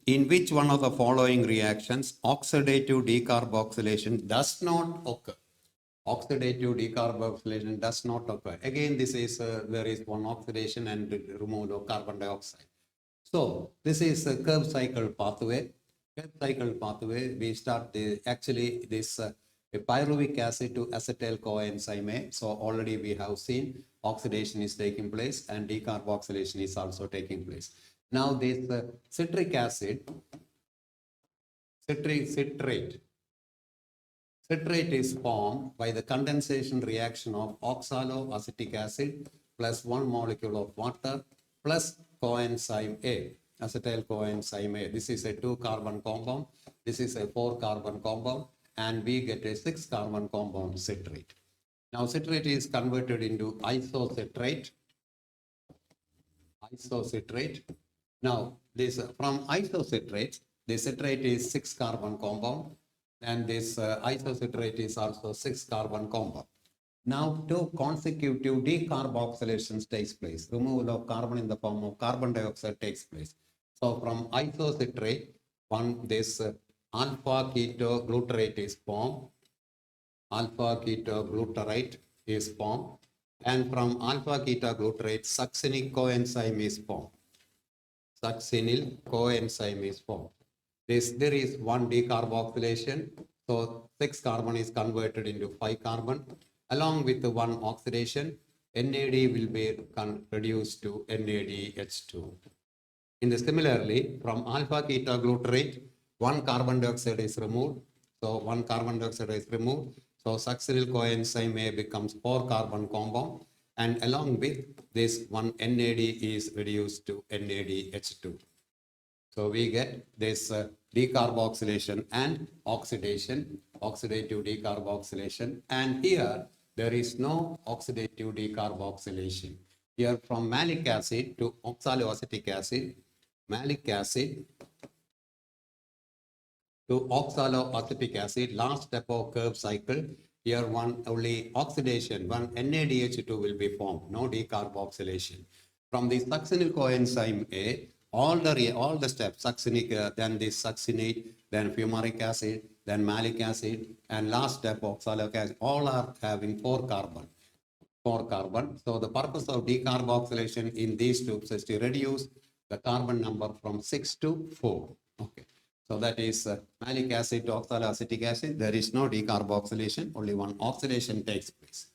in which one of the following reactions oxidative decarboxylation does not occur? Oxidative decarboxylation does not occur. Again, this is there is one oxidation and removal of carbon dioxide. So this is a Krebs cycle pathway. Krebs cycle pathway, we start actually this pyruvic acid to acetyl coenzyme A. So already we have seen oxidation is taking place and decarboxylation is also taking place. Now this citric acid, citrate is formed by the condensation reaction of oxaloacetic acid plus one molecule of water plus coenzyme A, acetyl coenzyme A. This is a 2-carbon compound. This is a 4-carbon compound, and we get a 6-carbon compound citrate. Now citrate is converted into isocitrate. Now this from isocitrate, the citrate is 6-carbon compound, and this isocitrate is also 6-carbon compound. Now two consecutive decarboxylations takes place. Removal of carbon in the form of carbon dioxide takes place. So from isocitrate, this alpha ketoglutarate is formed. Alpha ketoglutarate is formed. And from alpha ketoglutarate, succinic coenzyme is formed. Succinyl coenzyme is formed. There is one decarboxylation. So 6 carbon is converted into 5 carbon. Along with the one oxidation, NAD will be reduced to NADH2. Similarly, from alpha ketoglutarate, 1 carbon dioxide is removed. So 1 carbon dioxide is removed. So succinyl coenzyme A becomes 4-carbon compound. And along with this, one NAD is reduced to NADH2. So we get this decarboxylation and oxidation, oxidative decarboxylation. And here there is no oxidative decarboxylation. Here from malic acid to oxaloacetic acid, malic acid to oxaloacetic acid, last step of Krebs cycle. Here one only oxidation, one NADH2 will be formed, no decarboxylation. From the succinyl coenzyme A, all the steps, succinic, then this succinate, then fumaric acid, then malic acid, and last step oxalic acid, all are having 4 carbon. So the purpose of decarboxylation in these tubes is to reduce the carbon number from 6 to 4. Okay. So that is malic acid to oxaloacetic acid. There is no decarboxylation, only one oxidation takes place.